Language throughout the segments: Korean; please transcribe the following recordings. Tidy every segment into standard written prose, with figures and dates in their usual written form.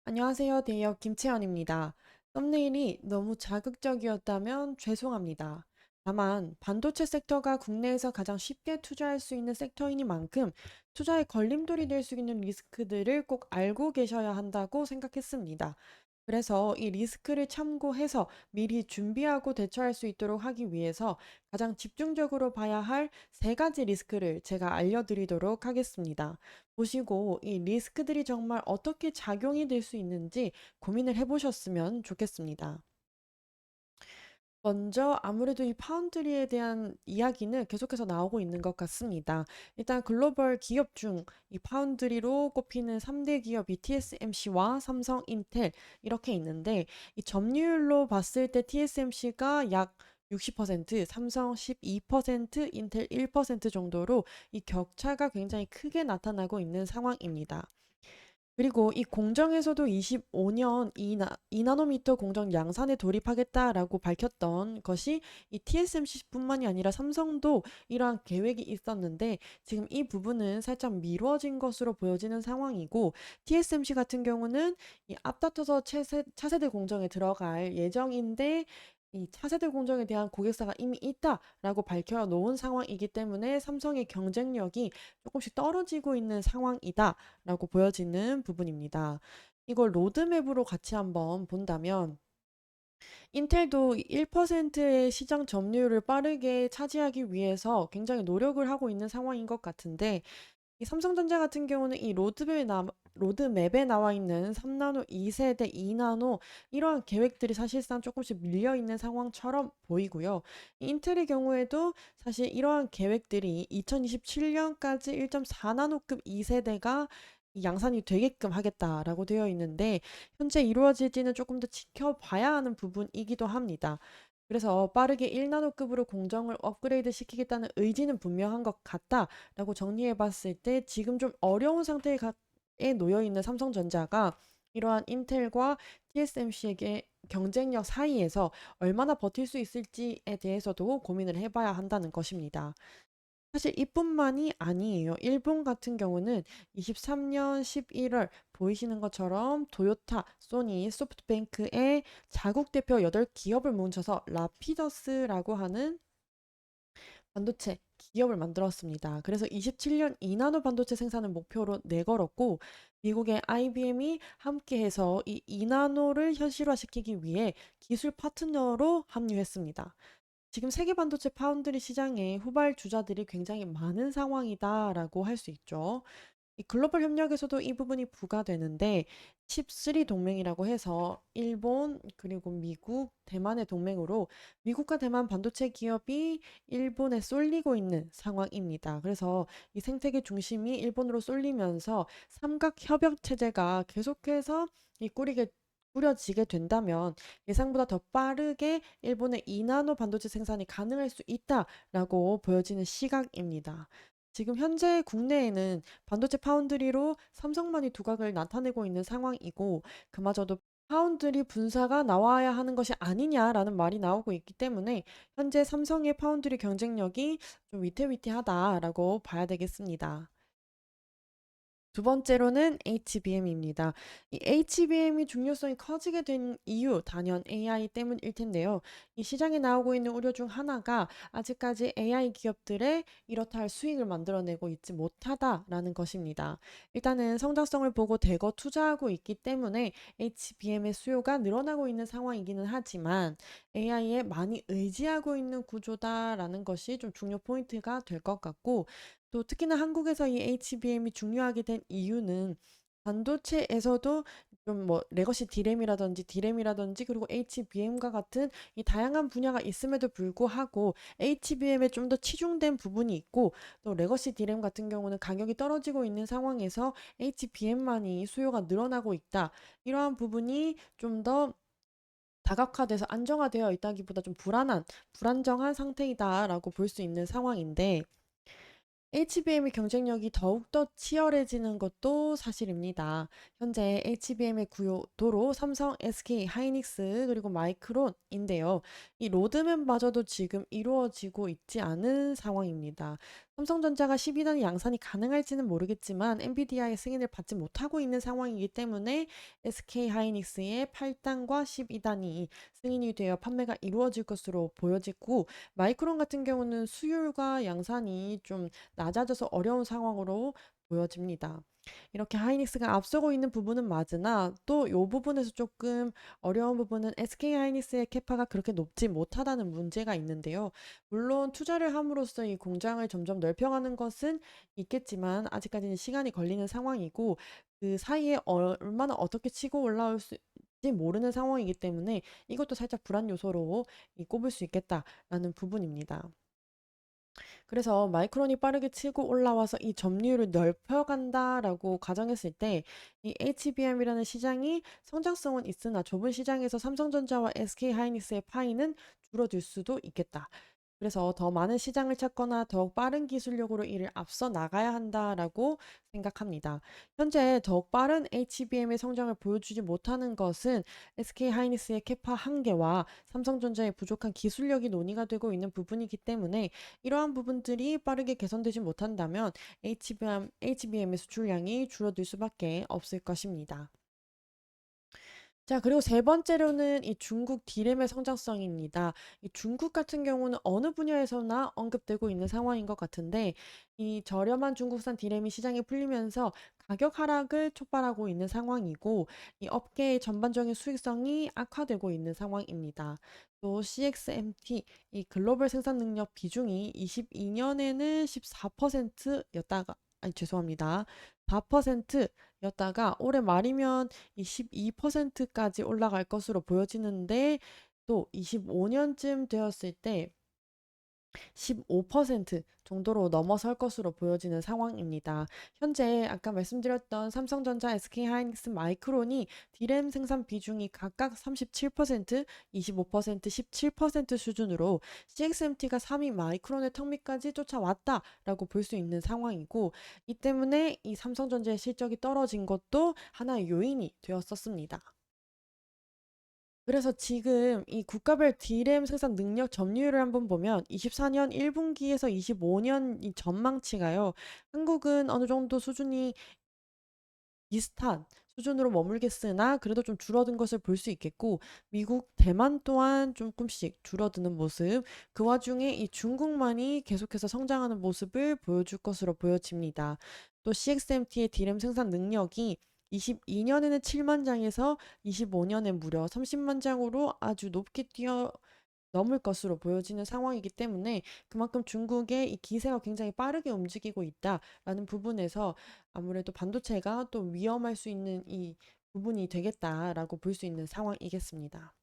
안녕하세요. 대여 김채연입니다. 썸네일이 너무 자극적이었다면 죄송합니다. 다만, 반도체 섹터가 국내에서 가장 쉽게 투자할 수 있는 섹터이니만큼 투자에 걸림돌이 될 수 있는 리스크들을 꼭 알고 계셔야 한다고 생각했습니다. 그래서 이 리스크를 참고해서 미리 준비하고 대처할 수 있도록 하기 위해서 가장 집중적으로 봐야 할 세 가지 리스크를 제가 알려드리도록 하겠습니다. 보시고 이 리스크들이 정말 어떻게 작용이 될 수 있는지 고민을 해보셨으면 좋겠습니다. 먼저 아무래도 이 파운드리에 대한 이야기는 계속해서 나오고 있는 것 같습니다. 일단 글로벌 기업 중 이 파운드리로 꼽히는 3대 기업이 TSMC와 삼성, 인텔 이렇게 있는데 이 점유율로 봤을 때 TSMC가 약 60%, 삼성 12%, 인텔 1% 정도로 이 격차가 굉장히 크게 나타나고 있는 상황입니다. 그리고 이 공정에서도 25년 2나노미터 공정 양산에 돌입하겠다라고 밝혔던 것이 이 TSMC뿐만이 아니라 삼성도 이러한 계획이 있었는데 지금 이 부분은 살짝 미뤄진 것으로 보여지는 상황이고 TSMC 같은 경우는 이 앞다퉈서 차세대 공정에 들어갈 예정인데 이 차세대 공정에 대한 고객사가 이미 있다라고 밝혀놓은 상황이기 때문에 삼성의 경쟁력이 조금씩 떨어지고 있는 상황이다라고 보여지는 부분입니다. 이걸 로드맵으로 같이 한번 본다면 인텔도 1%의 시장 점유율을 빠르게 차지하기 위해서 굉장히 노력을 하고 있는 상황인 것 같은데 이 삼성전자 같은 경우는 이 로드맵에 나와 있는 3나노 2세대 2나노 이러한 계획들이 사실상 조금씩 밀려 있는 상황처럼 보이고요. 인텔의 경우에도 사실 이러한 계획들이 2027년까지 1.4나노급 2세대가 양산이 되게끔 하겠다라고 되어 있는데 현재 이루어질지는 조금 더 지켜봐야 하는 부분이기도 합니다. 그래서 빠르게 1나노급으로 공정을 업그레이드 시키겠다는 의지는 분명한 것 같다라고 정리해 봤을 때 지금 좀 어려운 상태에 놓여 있는 삼성전자가 이러한 인텔과 TSMC에게 경쟁력 사이에서 얼마나 버틸 수 있을지에 대해서도 고민을 해봐야 한다는 것입니다. 사실 이뿐만이 아니에요. 일본 같은 경우는 23년 11월 보이시는 것처럼 토요타, 소니, 소프트뱅크의 자국 대표 8기업을 뭉쳐서 라피더스라고 하는 반도체 기업을 만들었습니다. 그래서 27년 2나노 반도체 생산을 목표로 내걸었고 미국의 IBM이 함께해서 이 2나노를 현실화시키기 위해 기술 파트너로 합류했습니다. 지금 세계 반도체 파운드리 시장에 후발주자들이 굉장히 많은 상황이다라고 할 수 있죠. 이 글로벌 협력에서도 이 부분이 부과되는데 칩3 동맹이라고 해서 일본 그리고 미국, 대만의 동맹으로 미국과 대만 반도체 기업이 일본에 쏠리고 있는 상황입니다. 그래서 이 생태계 중심이 일본으로 쏠리면서 삼각 협력 체제가 계속해서 이 꾸려지게 된다면 예상보다 더 빠르게 일본의 2나노 반도체 생산이 가능할 수 있다라고 보여지는 시각입니다. 지금 현재 국내에는 반도체 파운드리로 삼성만이 두각을 나타내고 있는 상황이고 그마저도 파운드리 분사가 나와야 하는 것이 아니냐라는 말이 나오고 있기 때문에 현재 삼성의 파운드리 경쟁력이 좀 위태위태하다라고 봐야 되겠습니다. 두 번째로는 HBM입니다. 이 HBM이 중요성이 커지게 된 이유, 단연 AI 때문일 텐데요. 이 시장에 나오고 있는 우려 중 하나가 아직까지 AI 기업들의 이렇다 할 수익을 만들어내고 있지 못하다라는 것입니다. 일단은 성장성을 보고 대거 투자하고 있기 때문에 HBM의 수요가 늘어나고 있는 상황이기는 하지만 AI에 많이 의지하고 있는 구조다라는 것이 좀 중요 포인트가 될 것 같고 또 특히나 한국에서 이 HBM이 중요하게 된 이유는 반도체에서도 좀 뭐 레거시 디램이라든지 그리고 HBM과 같은 이 다양한 분야가 있음에도 불구하고 HBM에 좀 더 치중된 부분이 있고 또 레거시 디램 같은 경우는 가격이 떨어지고 있는 상황에서 HBM만이 수요가 늘어나고 있다. 이러한 부분이 좀 더 다각화돼서 안정화되어 있다기보다 좀 불안정한 상태이다라고 볼 수 있는 상황인데 HBM의 경쟁력이 더욱더 치열해지는 것도 사실입니다. 현재 HBM의 구도로 삼성, SK, 하이닉스, 그리고 마이크론인데요. 이 로드맵마저도 지금 이루어지고 있지 않은 상황입니다. 삼성전자가 12단 양산이 가능할지는 모르겠지만 엔비디아의 승인을 받지 못하고 있는 상황이기 때문에 SK 하이닉스의 8단과 12단이 승인이 되어 판매가 이루어질 것으로 보여지고, 마이크론 같은 경우는 수율과 양산이 좀 낮아져서 어려운 상황으로 보여집니다. 이렇게 하이닉스가 앞서고 있는 부분은 맞으나 또 이 부분에서 조금 어려운 부분은 SK 하이닉스의 캐파가 그렇게 높지 못하다는 문제가 있는데요. 물론 투자를 함으로써 이 공장을 점점 넓혀가는 것은 있겠지만 아직까지는 시간이 걸리는 상황이고, 그 사이에 얼마나 어떻게 치고 올라올 수 지 모르는 상황이기 때문에 이것도 살짝 불안 요소로 꼽을 수 있겠다라는 부분입니다. 그래서 마이크론이 빠르게 치고 올라와서 이 점유율을 넓혀간다라고 가정했을 때 이 HBM이라는 시장이 성장성은 있으나 좁은 시장에서 삼성전자와 SK하이닉스의 파이는 줄어들 수도 있겠다. 그래서 더 많은 시장을 찾거나 더욱 빠른 기술력으로 이를 앞서 나가야 한다라고 생각합니다. 현재 더욱 빠른 HBM의 성장을 보여주지 못하는 것은 SK 하이닉스의 캐파 한계와 삼성전자의 부족한 기술력이 논의가 되고 있는 부분이기 때문에 이러한 부분들이 빠르게 개선되지 못한다면 HBM의 수출량이 줄어들 수밖에 없을 것입니다. 자, 그리고 세 번째로는 이 중국 디램의 성장성입니다. 이 중국 같은 경우는 어느 분야에서나 언급되고 있는 상황인 것 같은데, 이 저렴한 중국산 디램이 시장에 풀리면서 가격 하락을 촉발하고 있는 상황이고, 이 업계의 전반적인 수익성이 악화되고 있는 상황입니다. 또 CXMT, 이 글로벌 생산 능력 비중이 22년에는 14%였다가, 아니, 죄송합니다. 4%였다가 올해 말이면 이 12%까지 올라갈 것으로 보여지는데, 또 25년쯤 되었을 때 15% 정도로 넘어설 것으로 보여지는 상황입니다. 현재 아까 말씀드렸던 삼성전자, SK하이닉스, 마이크론이 디램 생산 비중이 각각 37%, 25%, 17% 수준으로 CXMT가 3위 마이크론의 턱 밑까지 쫓아왔다라고 볼 수 있는 상황이고, 이 때문에 이 삼성전자의 실적이 떨어진 것도 하나의 요인이 되었었습니다. 그래서 지금 이 국가별 D램 생산 능력 점유율을 한번 보면 24년 1분기에서 25년 이 전망치가요. 한국은 어느 정도 수준이 비슷한 수준으로 머물겠으나 그래도 좀 줄어든 것을 볼 수 있겠고, 미국, 대만 또한 조금씩 줄어드는 모습, 그 와중에 이 중국만이 계속해서 성장하는 모습을 보여줄 것으로 보여집니다. 또 CXMT의 D램 생산 능력이 22년에는 7만 장에서 25년에 무려 30만 장으로 아주 높게 뛰어 넘을 것으로 보여지는 상황이기 때문에 그만큼 중국의 이 기세가 굉장히 빠르게 움직이고 있다라는 부분에서 아무래도 반도체가 또 위험할 수 있는 이 부분이 되겠다라고 볼 수 있는 상황이겠습니다.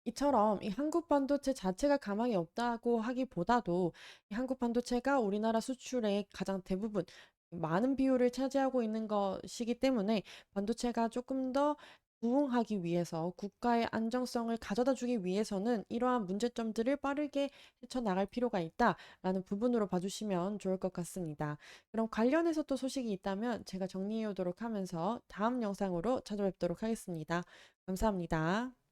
이처럼 이 한국 반도체 자체가 가망이 없다고 하기보다도 이 한국 반도체가 우리나라 수출의 가장 대부분 많은 비율을 차지하고 있는 것이기 때문에 반도체가 조금 더 부흥하기 위해서 국가의 안정성을 가져다 주기 위해서는 이러한 문제점들을 빠르게 헤쳐나갈 필요가 있다라는 부분으로 봐주시면 좋을 것 같습니다. 그럼 관련해서 또 소식이 있다면 제가 정리해 오도록 하면서 다음 영상으로 찾아뵙도록 하겠습니다. 감사합니다.